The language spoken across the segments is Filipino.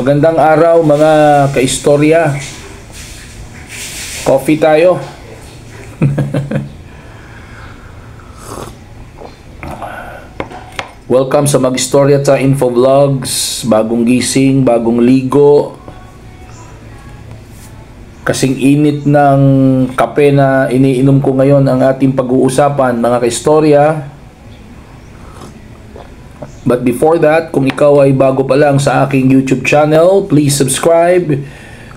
Magandang araw mga kaistorya. Coffee tayo. Welcome sa Mag-Istorya sa Info Vlogs. Bagong gising, bagong ligo. Kasing init ng kape na iniinom ko ngayon ang ating pag-uusapan mga kaistorya. But before that, kung ikaw ay bago pa lang sa aking YouTube channel, please subscribe.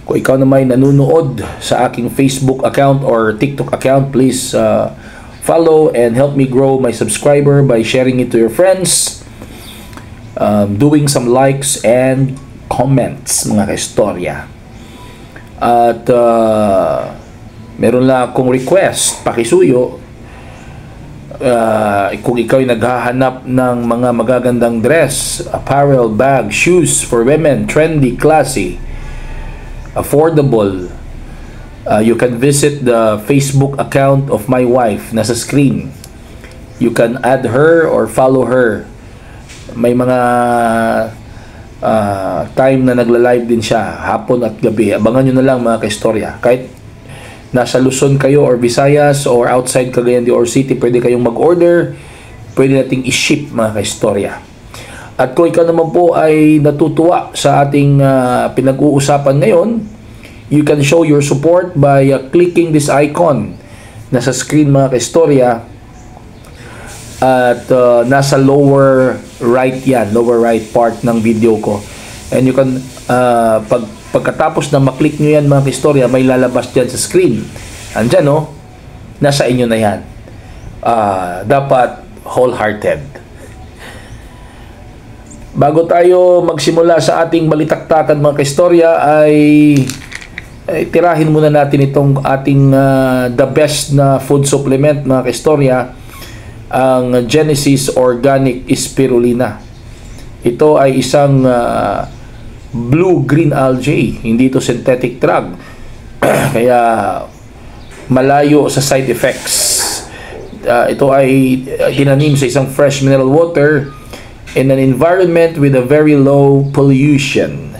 Kung ikaw naman nanonood sa aking Facebook account or TikTok account, please follow and help me grow my subscriber by sharing it to your friends, doing some likes and comments, mga kaistorya. At meron lang akong request, pakisuyo. Kung ikaw ay naghahanap ng mga magagandang dress, apparel, bag, shoes for women, trendy, classy, affordable, you can visit the Facebook account of my wife, nasa screen. You can add her or follow her. May mga time na nagla-live din siya, hapon at gabi. Abangan nyo na lang mga kaistorya. Kahit nasa Luzon kayo or Visayas or outside Cagayan de Oro City, pwede kayong mag-order, pwede nating i-ship mga kaistorya. At kung ikaw naman po ay natutuwa sa ating pinag-uusapan ngayon, you can show your support by clicking this icon nasa screen mga kaistorya. At nasa lower right yan, lower right part ng video ko. And you can pagkatapos na maklik nyo yan mga kaistorya, may lalabas dyan sa screen. Andyan nasa inyo na yan. Dapat wholehearted. Bago tayo magsimula sa ating balitaktakan mga kaistorya, ay tirahin muna natin itong ating the best na food supplement mga kaistorya, ang Genesis Organic Spirulina. Ito ay isang blue-green algae, hindi ito synthetic drug. Kaya malayo sa side effects. Ito ay tinanim sa isang fresh mineral water in an environment with a very low pollution.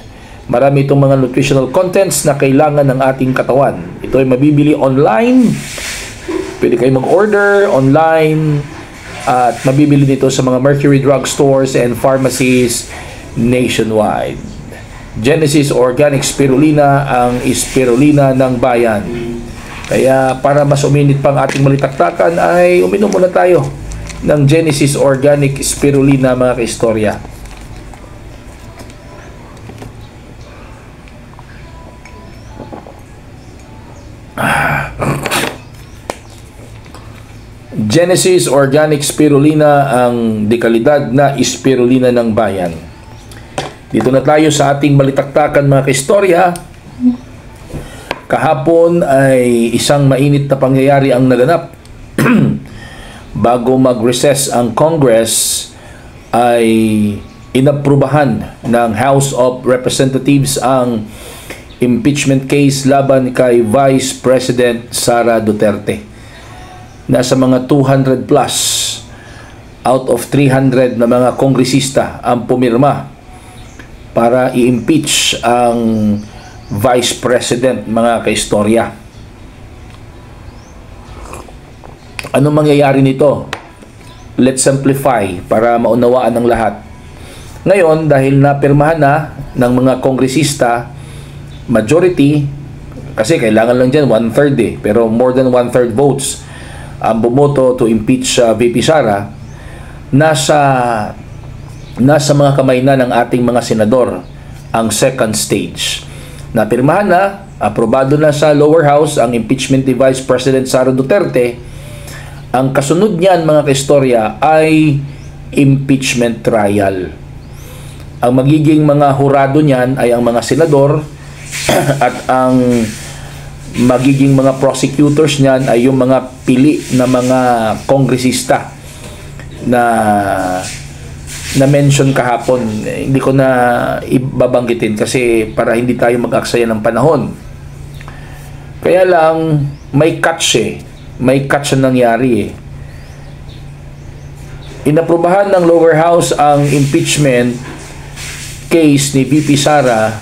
Marami itong mga nutritional contents na kailangan ng ating katawan. Ito ay mabibili online. Pwede kayo mag-order online at mabibili dito sa mga Mercury Drug Stores and pharmacies nationwide. Genesis Organic Spirulina, ang spirulina ng bayan. Kaya para mas uminit pang ating balitaktakan ay uminom muna tayo ng Genesis Organic Spirulina mga kaistorya. Genesis Organic Spirulina, ang dekalidad na spirulina ng bayan. Dito na tayo sa ating balitaktakan mga kaistorya. Kahapon ay isang mainit na pangyayari ang naganap. Bago mag-recess ang Congress, ay inaprubahan ng House of Representatives ang impeachment case laban kay Vice President Sara Duterte. Nasa mga 200 plus out of 300 na mga kongresista ang pumirma para i-impeach ang Vice President mga kaistorya. Ano mangyayari nito? Let's simplify para maunawaan ng lahat. Ngayon, dahil napirmahan na ng mga kongresista, majority, kasi kailangan lang dyan 1/3 pero more than 1/3 votes ang bumoto to impeach VP Sara, nasa mga kamay na ng ating mga senador ang second stage. Napirmahan na, aprobado na sa lower house ang impeachment ni Vice President Sara Duterte. Ang kasunod niyan mga kaistorya ay impeachment trial. Ang magiging mga hurado niyan ay ang mga senador at ang magiging mga prosecutors niyan ay yung mga pili na mga kongresista na mention kahapon. Hindi ko na ibabanggitin kasi para hindi tayo mag-aksaya ng panahon. Kaya lang may catch may catch na nangyari Inaprubahan ng lower house ang impeachment case ni VP Sara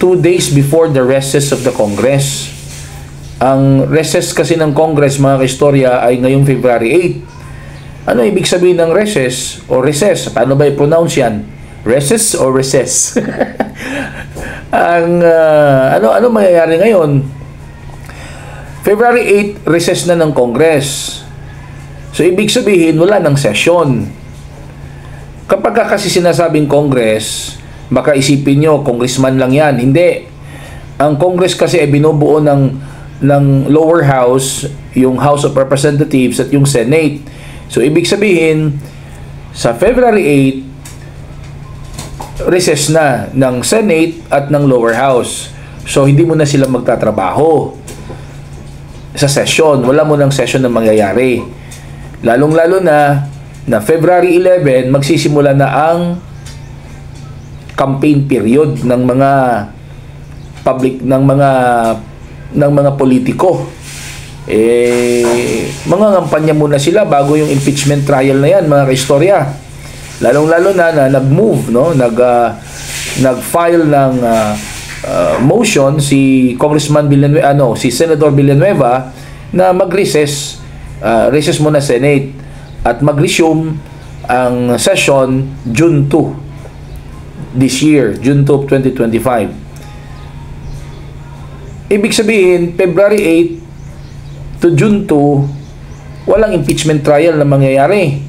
2 days before the recess of the Congress. Ang recess kasi ng Congress, mga kaistorya, ay ngayong February 8. Ano ibig sabihin ng recess o recess? Paano ba i-pronounce yan? Recess o recess? Ano mangyayari ngayon? February 8, recess na ng Congress. So, ibig sabihin, wala ng session. Kapag kasi sinasabing Congress, baka isipin nyo, congressman lang yan. Hindi. Ang Congress kasi ay binubuo ng lower house, yung House of Representatives at yung Senate. So, ibig sabihin, sa February 8, recess na ng Senate at ng lower house. So, hindi mo na sila magtatrabaho sa session. Wala mo ng session na mangyayari. Lalong-lalo na February 11, magsisimula na ang campaign period ng mga public, ng mga politiko. Mga kampanya muna sila bago yung impeachment trial na yan, mga kaistorya. Lalong-lalo na nag-move, no? Nag-file ng motion si Congressman Villanueva, si Senador Villanueva na mag-recess, recess muna Senate at mag-resume ang session June 2 this year, June 2, 2025. Ibig sabihin, February 8 to June 2, walang impeachment trial na mangyayari.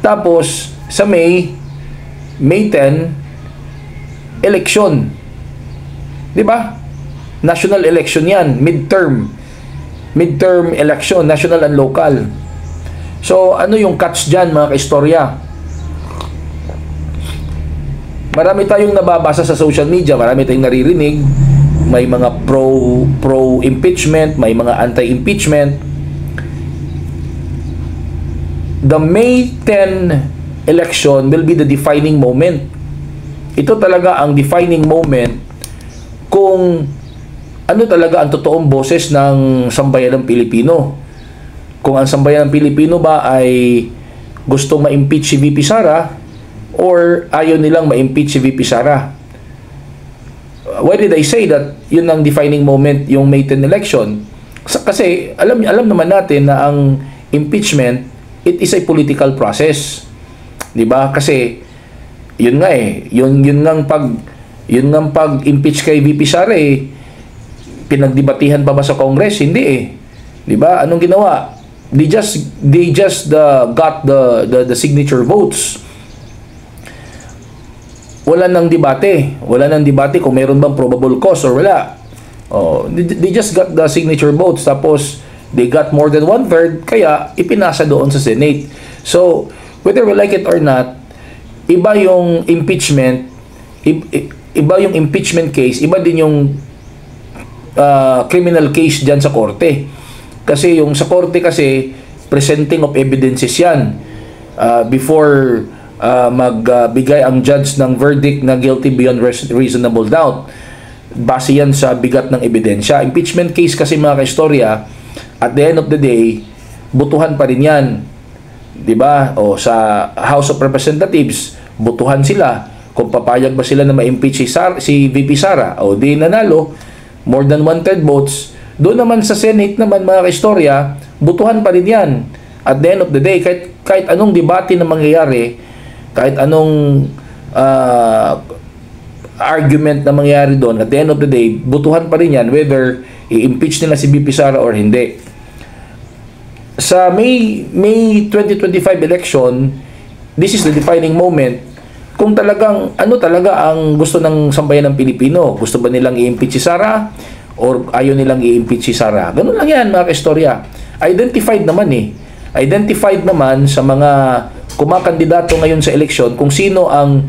Tapos, sa May 10, election. Di ba? National election yan. Midterm election, national and local. So, ano yung catch dyan, mga kaistorya? Marami tayong nababasa sa social media, marami tayong naririnig, may mga pro-impeachment, may mga anti-impeachment. The May 10 election will be the defining moment. Ito talaga ang defining moment kung ano talaga ang totoong boses ng sambayan ng Pilipino. Kung ang sambayan ng Pilipino ba ay gustong ma-impeach si VP Sara or ayaw nilang ma-impeach si VP Sara. Why did I say that yun ang defining moment, yung May 10 election? Kasi alam naman natin na ang impeachment, it is a political process. 'Di ba? Kasi yun nga yun ngang pag-impeach kay VP Sara pinagdebatihan pa ba sa Congress? Hindi 'Di ba? Anong ginawa? They just got the signature votes. Wala nang debate kung meron bang probable cause or wala. They just got the signature votes, tapos they got more than 1/3, kaya ipinasa doon sa Senate. So, whether we like it or not, iba yung impeachment, iba yung impeachment case, iba din yung criminal case dyan sa korte. Kasi yung sa korte kasi, presenting of evidences yan before magbigay ang judge ng verdict na guilty beyond reasonable doubt. Base yan sa bigat ng ebidensya. Impeachment case kasi, mga kaistorya, at the end of the day, butuhan pa rin yan. 'Di ba? O sa House of Representatives, butuhan sila kung papayag ba sila na ma-impeach si VP Sara. O di nanalo, more than 1/3 votes. Doon naman sa Senate naman, mga kaistorya, butuhan pa rin yan. At the end of the day, kahit anong debate na mangyayari, kahit anong argument na mangyayari doon, at the end of the day, butuhan pa rin yan whether i-impeach nila si VP Sara or hindi. Sa May 2025 election, this is the defining moment kung talagang ano talaga ang gusto ng sambayan ng Pilipino. Gusto ba nilang i-impeach si Sara or ayaw nilang i-impeach si Sara? Ganun lang yan, mga kaistorya. Identified naman sa mga kumakandidato ngayon sa eleksyon kung sino ang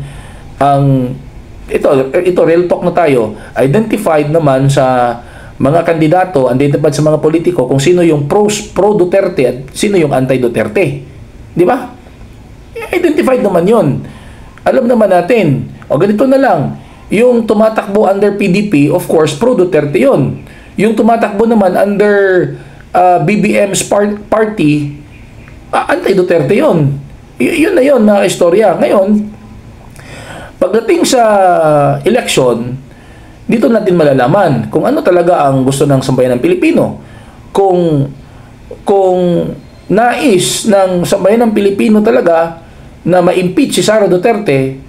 ito real talk na tayo. Identified naman sa mga kandidato, identified sa mga politiko kung sino yung pro Duterte at sino yung anti Duterte. Di ba? Identified naman yon. Alam naman natin. O ganito na lang. Yung tumatakbo under PDP, of course, pro Duterte yon. Yung tumatakbo naman under BBM's party, anti Duterte yon. Yun na yun, mga istorya. Ngayon, Pagdating sa election, dito natin malalaman kung ano talaga ang gusto ng sambayan ng Pilipino. Kung nais ng sambayan ng Pilipino talaga na ma-impeach si Sara Duterte,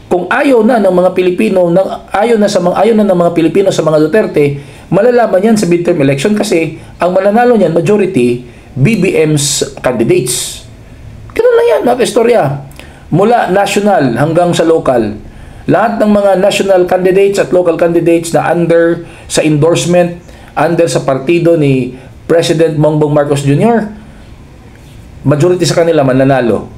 kung ayaw na ng mga Pilipino, ayaw na ng mga Pilipino sa mga Duterte, malalaman yan sa midterm election kasi ang mananalo niyan majority BBM's candidates. Ganun lang yan, mga istorya. Mula national hanggang sa local. Lahat ng mga national candidates at local candidates na under sa endorsement, under sa partido ni President Bongbong Marcos Jr., majority sa kanila mananalo.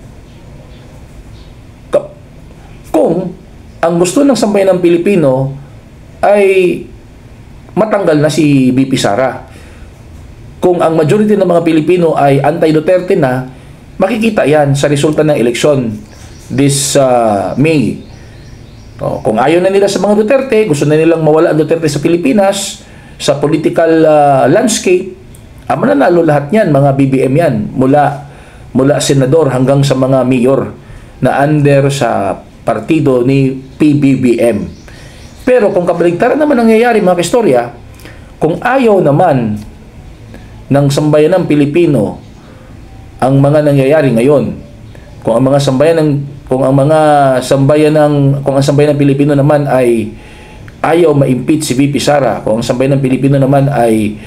Kung ang gusto ng sambayan ng Pilipino ay matanggal na si VP Sara. Kung ang majority ng mga Pilipino ay anti-Duterte na, makikita yan sa resulta ng eleksyon this May. Kung ayaw na nila sa mga Duterte, gusto na nilang mawala ang Duterte sa Pilipinas, sa political landscape, mananalo lahat yan, mga BBM yan, mula senador hanggang sa mga mayor na under sa partido ni PBBM. Pero kung kabaligtaran naman nangyayari, mga kastorya, kung ayaw naman ng sambayan ng Pilipino ang mga nangyayari ngayon, kung ang sambayan ng Pilipino naman ay ayaw ma-impeach si VP Sara, kung ang sambayan ng Pilipino naman ay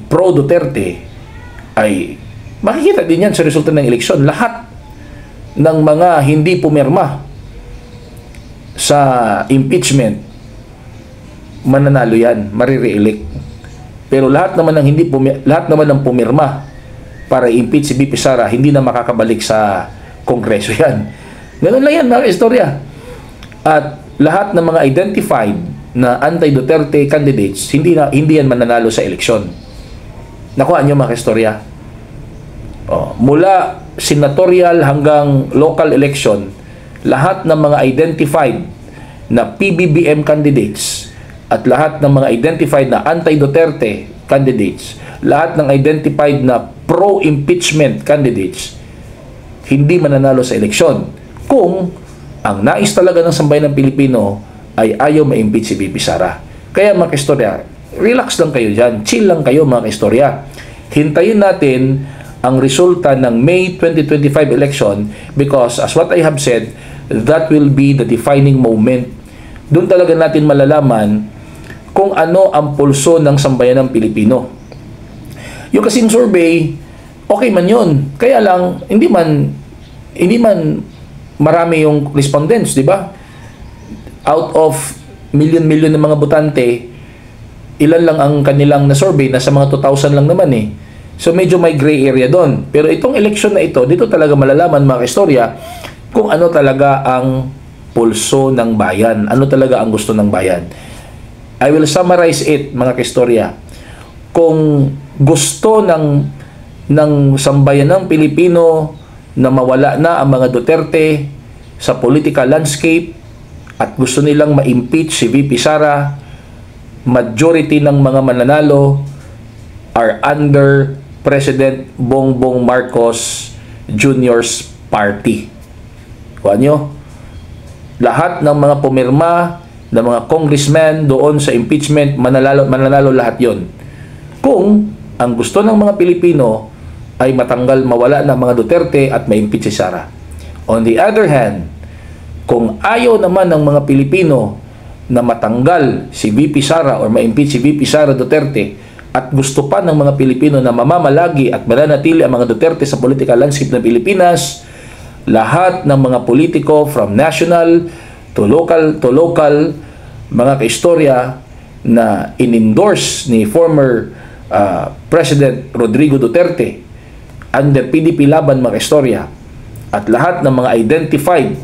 pro Duterte, ay makikita din yan sa resulta ng eleksyon. Lahat ng mga hindi pumirma sa impeachment, mananalo yan, marireelect. Pero lahat naman ng pumirma para impeach si VP Sara, hindi na makakabalik sa Kongreso yan. Ganun lang yan, mga istorya. At lahat ng mga identified na anti-Duterte candidates, hindi yan mananalo sa eleksyon. Nakuha nyo, mga istorya. Mula senatorial hanggang local election, lahat ng mga identified na PBBM candidates at lahat ng mga identified na anti-Duterte candidates, lahat ng identified na pro-impeachment candidates, hindi mananalo sa eleksyon kung ang nais talaga ng sambayan ng Pilipino ay ayaw ma-impeach si VP Sara. Kaya, mga kastorya, relax lang kayo dyan, chill lang kayo, mga kastorya. Hintayin natin ang resulta ng May 2025 election because as what I have said, that will be the defining moment. Doon talaga natin malalaman kung ano ang pulso ng sambayan ng Pilipino. Yung kasing survey, okay man yun. Kaya lang, hindi man marami yung respondents, di ba? Out of million ng mga botante, ilan lang ang kanilang na-survey, nasa mga 2,000 lang naman eh. So medyo may gray area doon. Pero itong election na ito, dito talaga malalaman, mga istorya, kung ano talaga ang pulso ng bayan. Ano talaga ang gusto ng bayan. I will summarize it, mga kaistorya. Kung gusto ng sambayan ng Pilipino na mawala na ang mga Duterte sa political landscape at gusto nilang ma-impeach si VP Sara, majority ng mga mananalo are under President Bongbong Marcos Jr.'s party. Kuha nyo? Lahat ng mga pumirma ng mga congressmen doon sa impeachment, mananalo lahat yon. Kung ang gusto ng mga Pilipino ay mawala ng mga Duterte at ma-impeach si Sara. On the other hand, kung ayaw naman ng mga Pilipino na matanggal si VP Sara or ma-impeach si VP Sara Duterte at gusto pa ng mga Pilipino na mamamalagi at mananatili ang mga Duterte sa political landscape ng Pilipinas, lahat ng mga politiko from national to local, mga kaistorya na in-endorse ni former President Rodrigo Duterte under PDP Laban, mga kaistorya, at lahat ng mga identified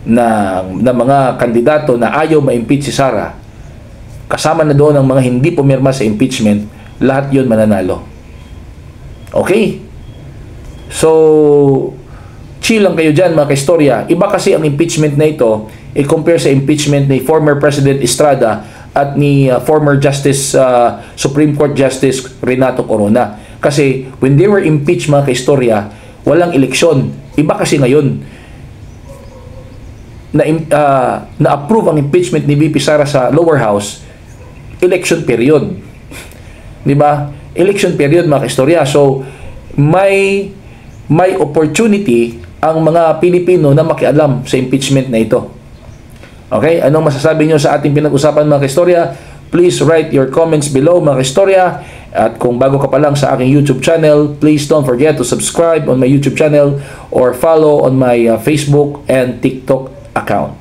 na mga kandidato na ayaw ma-impeach si Sara, kasama na doon ang mga hindi pumirma sa impeachment, lahat yun mananalo. Okay? So, chill lang kayo dyan, mga kaistorya. Iba kasi ang impeachment na ito, i-compare sa impeachment ni former President Estrada at ni former Supreme Court Justice Renato Corona. Kasi when they were impeached, mga kaistorya, walang eleksyon. Iba kasi ngayon. na-approve ang impeachment ni VP Sara sa lower house, election period. Di ba? Election period, mga kaistorya. So, may opportunity ang mga Pilipino na makialam sa impeachment na ito. Okay? Anong masasabi nyo sa ating pinag-usapan, mga kaistorya? Please write your comments below, mga kaistorya. At kung bago ka pa lang sa aking YouTube channel, please don't forget to subscribe on my YouTube channel or follow on my Facebook and TikTok account.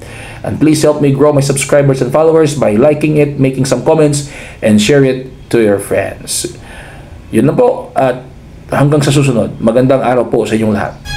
And please help me grow my subscribers and followers by liking it, making some comments, and share it to your friends. Yun na po, at hanggang sa susunod, magandang araw po sa inyong lahat.